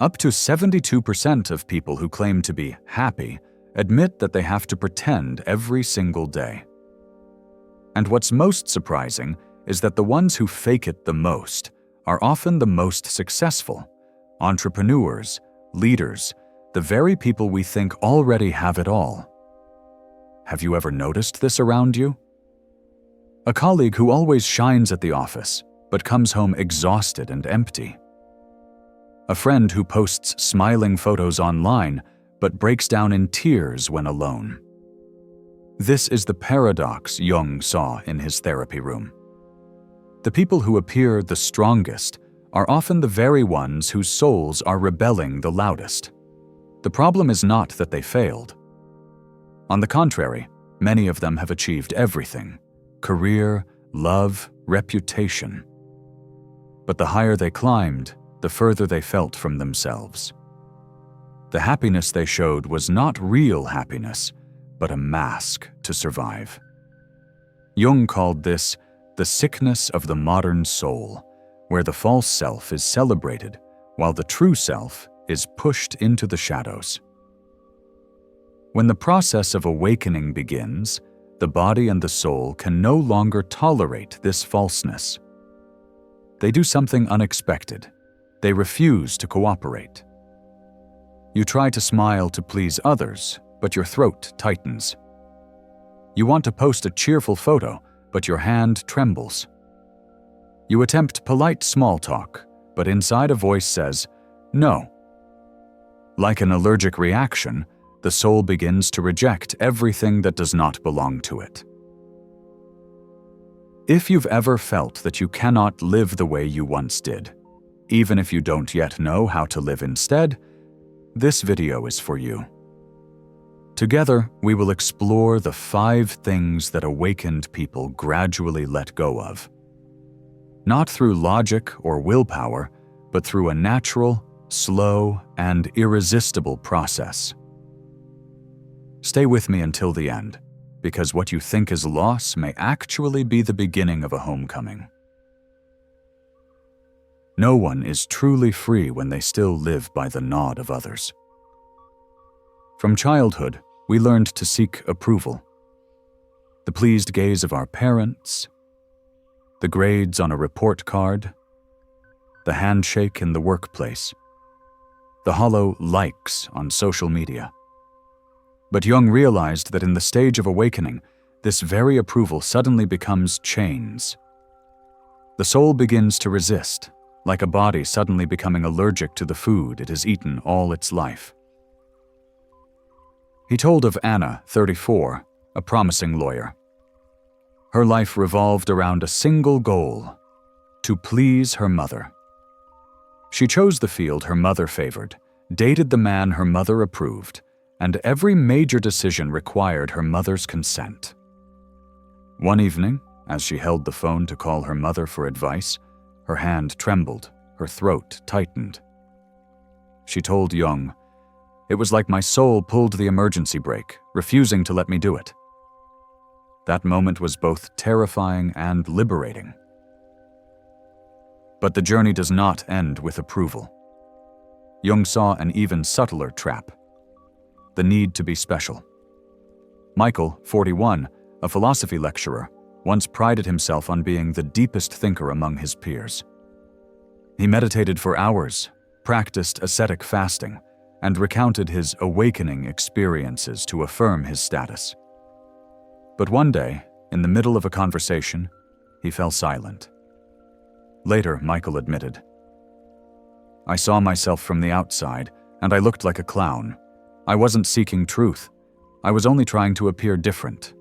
Up to 72% of people who claim to be happy admit that they have to pretend every single day. And what's most surprising is that the ones who fake it the most are often the most successful: entrepreneurs, leaders, the very people we think already have it all. Have you ever noticed this around you? A colleague who always shines at the office, but comes home exhausted and empty. A friend who posts smiling photos online, but breaks down in tears when alone. This is the paradox Jung saw in his therapy room. The people who appear the strongest are often the very ones whose souls are rebelling the loudest. The problem is not that they failed. On the contrary, many of them have achieved everything: career, love, reputation. But the higher they climbed, the further they felt from themselves. The happiness they showed was not real happiness, but a mask to survive. Jung called this the sickness of the modern soul, where the false self is celebrated, while the true self is pushed into the shadows. When the process of awakening begins, the body and the soul can no longer tolerate this falseness. They do something unexpected. They refuse to cooperate. You try to smile to please others, but your throat tightens. You want to post a cheerful photo, but your hand trembles. You attempt polite small talk, but inside a voice says, "No." Like an allergic reaction, the soul begins to reject everything that does not belong to it. If you've ever felt that you cannot live the way you once did, even if you don't yet know how to live instead, this video is for you. Together, we will explore the 5 things that awakened people gradually let go of. Not through logic or willpower, but through a natural, slow, and irresistible process. Stay with me until the end, because what you think is loss may actually be the beginning of a homecoming. No one is truly free when they still live by the nod of others. From childhood, we learned to seek approval. The pleased gaze of our parents, the grades on a report card, the handshake in the workplace, the hollow likes on social media. But Jung realized that in the stage of awakening, this very approval suddenly becomes chains. The soul begins to resist, like a body suddenly becoming allergic to the food it has eaten all its life. He told of Anna, 34, a promising lawyer. Her life revolved around a single goal: to please her mother. She chose the field her mother favored, dated the man her mother approved, and every major decision required her mother's consent. One evening, as she held the phone to call her mother for advice, her hand trembled, her throat tightened. She told Jung, "It was like my soul pulled the emergency brake, refusing to let me do it." That moment was both terrifying and liberating. But the journey does not end with approval. Jung saw an even subtler trap: the need to be special. Michael, 41, a philosophy lecturer, once prided himself on being the deepest thinker among his peers. He meditated for hours, practiced ascetic fasting, and recounted his awakening experiences to affirm his status. But one day, in the middle of a conversation, he fell silent. Later, Michael admitted, "I saw myself from the outside, and I looked like a clown. I wasn't seeking truth. I was only trying to appear different."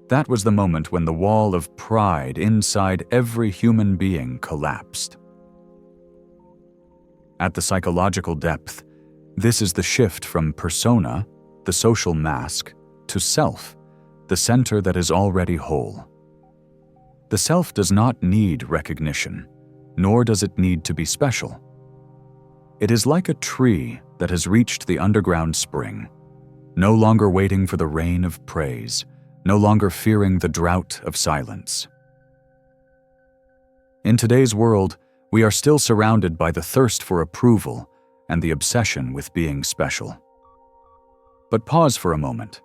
That was the moment when the wall of pride inside every human being collapsed. At the psychological depth, this is the shift from persona, the social mask, to self, the center that is already whole. The self does not need recognition, nor does it need to be special. It is like a tree that has reached the underground spring, no longer waiting for the rain of praise, no longer fearing the drought of silence. In today's world, we are still surrounded by the thirst for approval, and the obsession with being special. But pause for a moment.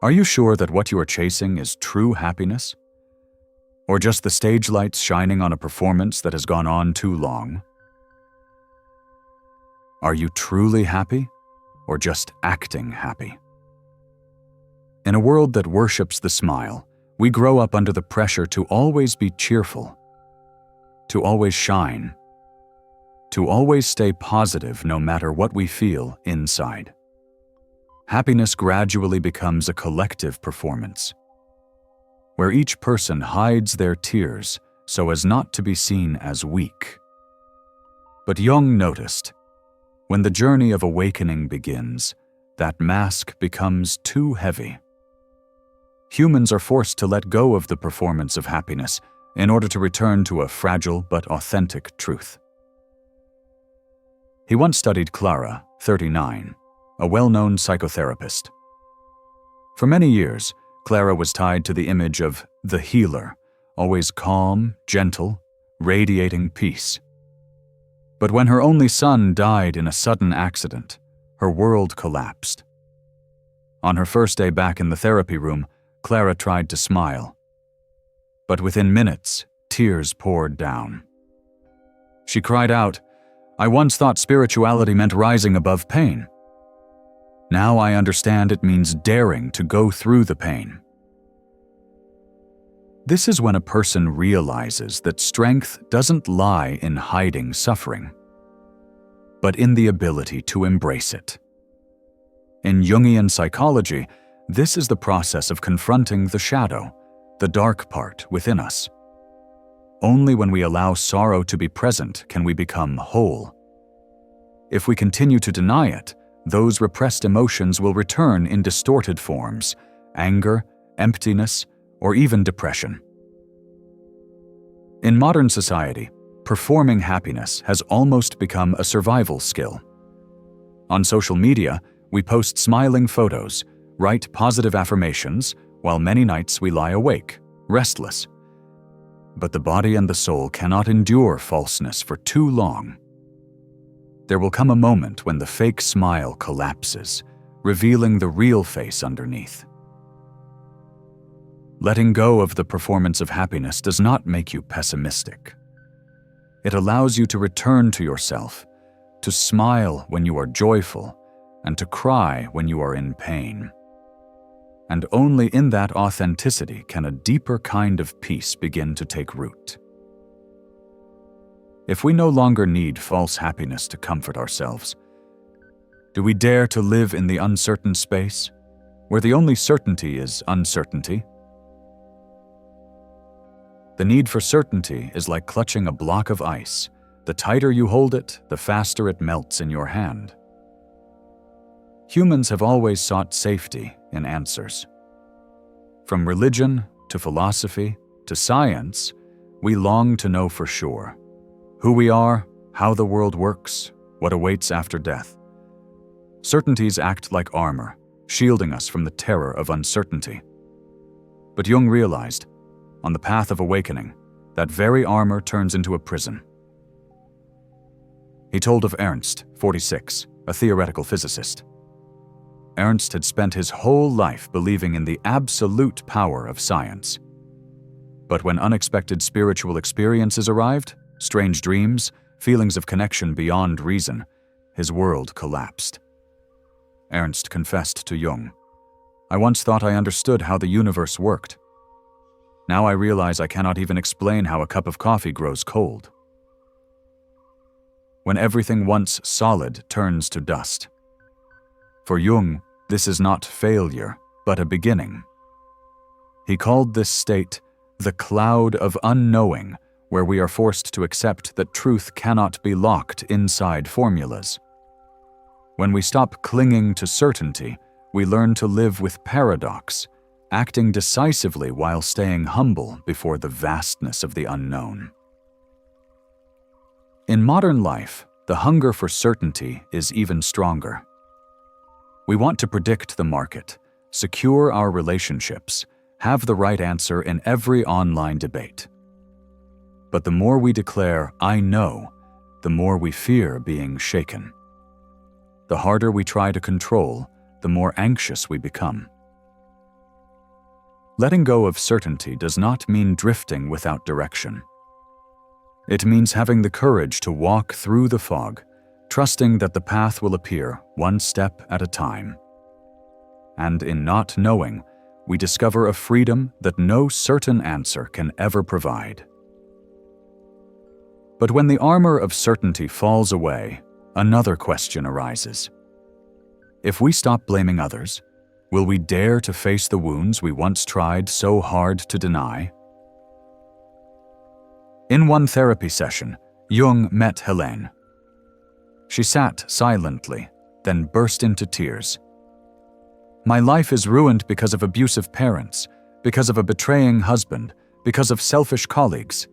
Are you sure that what you are chasing is true happiness? Or just the stage lights shining on a performance that has gone on too long? Are you truly happy, or just acting happy? In a world that worships the smile, we grow up under the pressure to always be cheerful, to always shine, to always stay positive no matter what we feel inside. Happiness gradually becomes a collective performance, where each person hides their tears so as not to be seen as weak. But Jung noticed, when the journey of awakening begins, that mask becomes too heavy. Humans are forced to let go of the performance of happiness in order to return to a fragile but authentic truth. He once studied Clara, 39, a well-known psychotherapist. For many years, Clara was tied to the image of the healer, always calm, gentle, radiating peace. But when her only son died in a sudden accident, her world collapsed. On her first day back in the therapy room, Clara tried to smile. But within minutes, tears poured down. She cried out, "I once thought spirituality meant rising above pain. Now I understand it means daring to go through the pain." This is when a person realizes that strength doesn't lie in hiding suffering, but in the ability to embrace it. In Jungian psychology, this is the process of confronting the shadow, the dark part within us. Only when we allow sorrow to be present can we become whole. If we continue to deny it, those repressed emotions will return in distorted forms: anger, emptiness, or even depression. In modern society, performing happiness has almost become a survival skill. On social media, we post smiling photos, write positive affirmations, while many nights we lie awake, restless. But the body and the soul cannot endure falseness for too long. There will come a moment when the fake smile collapses, revealing the real face underneath. Letting go of the performance of happiness does not make you pessimistic. It allows you to return to yourself, to smile when you are joyful, and to cry when you are in pain. And only in that authenticity can a deeper kind of peace begin to take root. If we no longer need false happiness to comfort ourselves, do we dare to live in the uncertain space, where the only certainty is uncertainty? The need for certainty is like clutching a block of ice. The tighter you hold it, the faster it melts in your hand. Humans have always sought safety in answers. From religion to philosophy to science, we long to know for sure who we are, how the world works, what awaits after death. Certainties act like armor, shielding us from the terror of uncertainty. But Jung realized, on the path of awakening, that very armor turns into a prison. He told of Ernst, 46, a theoretical physicist. Ernst had spent his whole life believing in the absolute power of science. But when unexpected spiritual experiences arrived, strange dreams, feelings of connection beyond reason, his world collapsed. Ernst confessed to Jung, "I once thought I understood how the universe worked. Now I realize I cannot even explain how a cup of coffee grows cold." When everything once solid turns to dust. For Jung, this is not failure, but a beginning. He called this state the cloud of unknowing, where we are forced to accept that truth cannot be locked inside formulas. When we stop clinging to certainty, we learn to live with paradox, acting decisively while staying humble before the vastness of the unknown. In modern life, the hunger for certainty is even stronger. We want to predict the market, secure our relationships, have the right answer in every online debate. But the more we declare, "I know," the more we fear being shaken. The harder we try to control, the more anxious we become. Letting go of certainty does not mean drifting without direction. It means having the courage to walk through the fog, trusting that the path will appear one step at a time. And in not knowing, we discover a freedom that no certain answer can ever provide. But when the armor of certainty falls away, another question arises. If we stop blaming others, will we dare to face the wounds we once tried so hard to deny? In one therapy session, Jung met Helene. She sat silently, then burst into tears. "My life is ruined because of abusive parents, because of a betraying husband, because of selfish colleagues.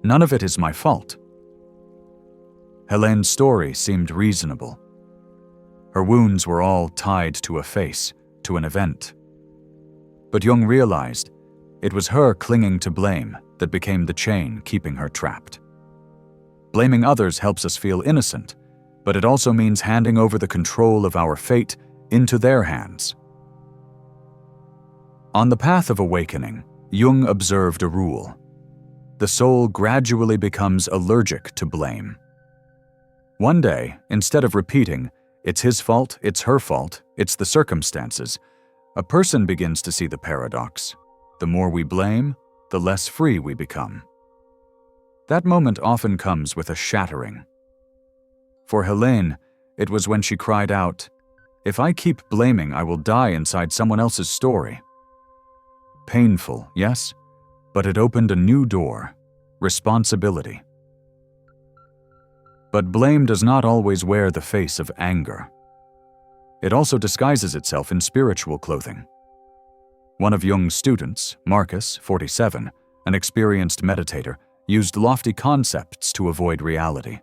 None of it is my fault." Helene's story seemed reasonable. Her wounds were all tied to a face, to an event. But Jung realized it was her clinging to blame that became the chain keeping her trapped. Blaming others helps us feel innocent, but it also means handing over the control of our fate into their hands. On the path of awakening, Jung observed a rule. The soul gradually becomes allergic to blame. One day, instead of repeating, "It's his fault, it's her fault, it's the circumstances," a person begins to see the paradox. The more we blame, the less free we become. That moment often comes with a shattering. For Helene, it was when she cried out, "If I keep blaming, I will die inside someone else's story." Painful, yes, but it opened a new door: responsibility. But blame does not always wear the face of anger. It also disguises itself in spiritual clothing. One of Jung's students, Marcus, 47, an experienced meditator, used lofty concepts to avoid reality.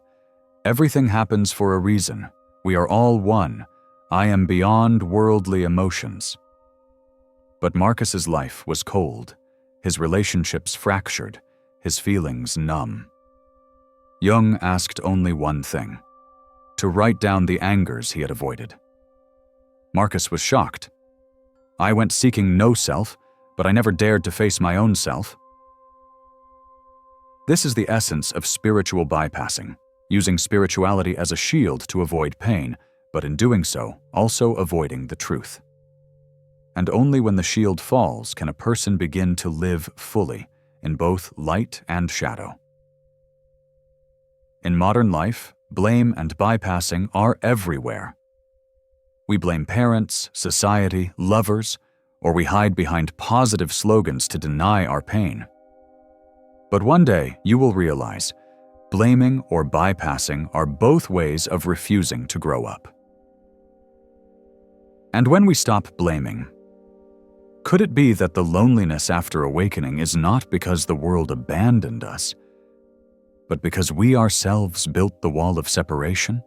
"Everything happens for a reason. We are all one. I am beyond worldly emotions." But Marcus's life was cold, his relationships fractured, his feelings numb. Jung asked only one thing: to write down the angers he had avoided. Marcus was shocked. "I went seeking no self, but I never dared to face my own self." This is the essence of spiritual bypassing, using spirituality as a shield to avoid pain, but in doing so, also avoiding the truth. And only when the shield falls can a person begin to live fully, in both light and shadow. In modern life, blame and bypassing are everywhere. We blame parents, society, lovers, or we hide behind positive slogans to deny our pain. But one day, you will realize, blaming or bypassing are both ways of refusing to grow up. And when we stop blaming, could it be that the loneliness after awakening is not because the world abandoned us, but because we ourselves built the wall of separation?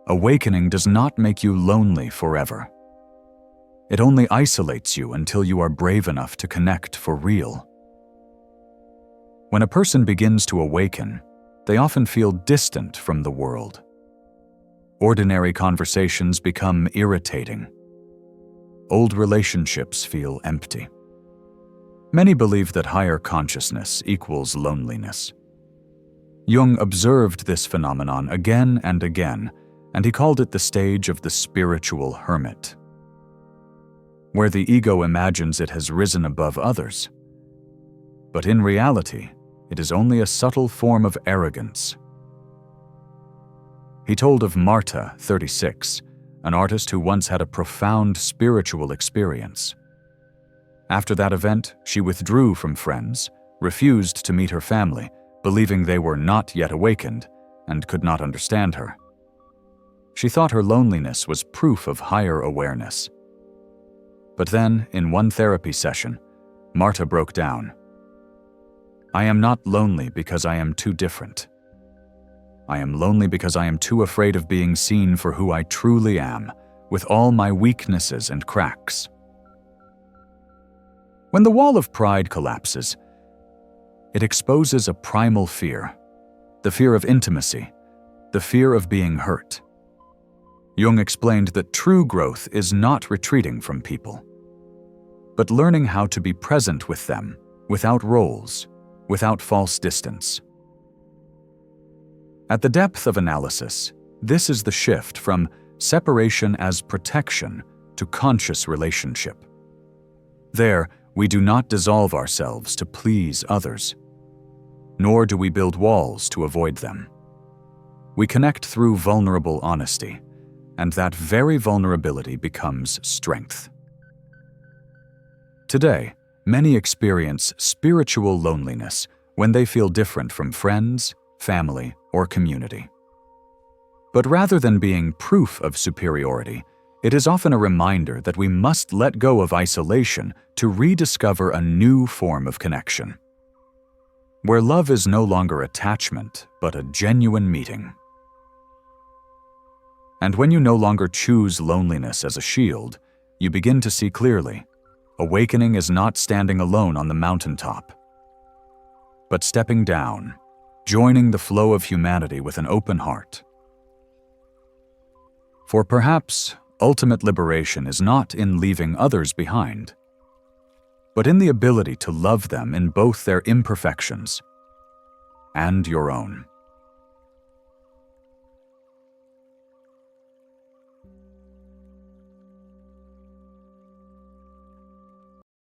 Awakening does not make you lonely forever. It only isolates you until you are brave enough to connect for real. When a person begins to awaken, they often feel distant from the world. Ordinary conversations become irritating. Old relationships feel empty. Many believe that higher consciousness equals loneliness. Jung observed this phenomenon again and again, and he called it the stage of the spiritual hermit, where the ego imagines it has risen above others. But in reality, it is only a subtle form of arrogance. He told of Marta, 36, an artist who once had a profound spiritual experience. After that event, she withdrew from friends, refused to meet her family, believing they were not yet awakened and could not understand her. She thought her loneliness was proof of higher awareness. But then, in one therapy session, Marta broke down. "I am not lonely because I am too different. I am lonely because I am too afraid of being seen for who I truly am, with all my weaknesses and cracks." When the wall of pride collapses, it exposes a primal fear, the fear of intimacy, the fear of being hurt. Jung explained that true growth is not retreating from people, but learning how to be present with them, without roles, without false distance. At the depth of analysis, this is the shift from separation as protection to conscious relationship. There, we do not dissolve ourselves to please others, nor do we build walls to avoid them. We connect through vulnerable honesty, and that very vulnerability becomes strength. Today, many experience spiritual loneliness when they feel different from friends, family, or community. But rather than being proof of superiority, it is often a reminder that we must let go of isolation to rediscover a new form of connection, where love is no longer attachment, but a genuine meeting. And when you no longer choose loneliness as a shield, you begin to see clearly. Awakening is not standing alone on the mountaintop, but stepping down, joining the flow of humanity with an open heart. For perhaps ultimate liberation is not in leaving others behind, but in the ability to love them in both their imperfections and your own.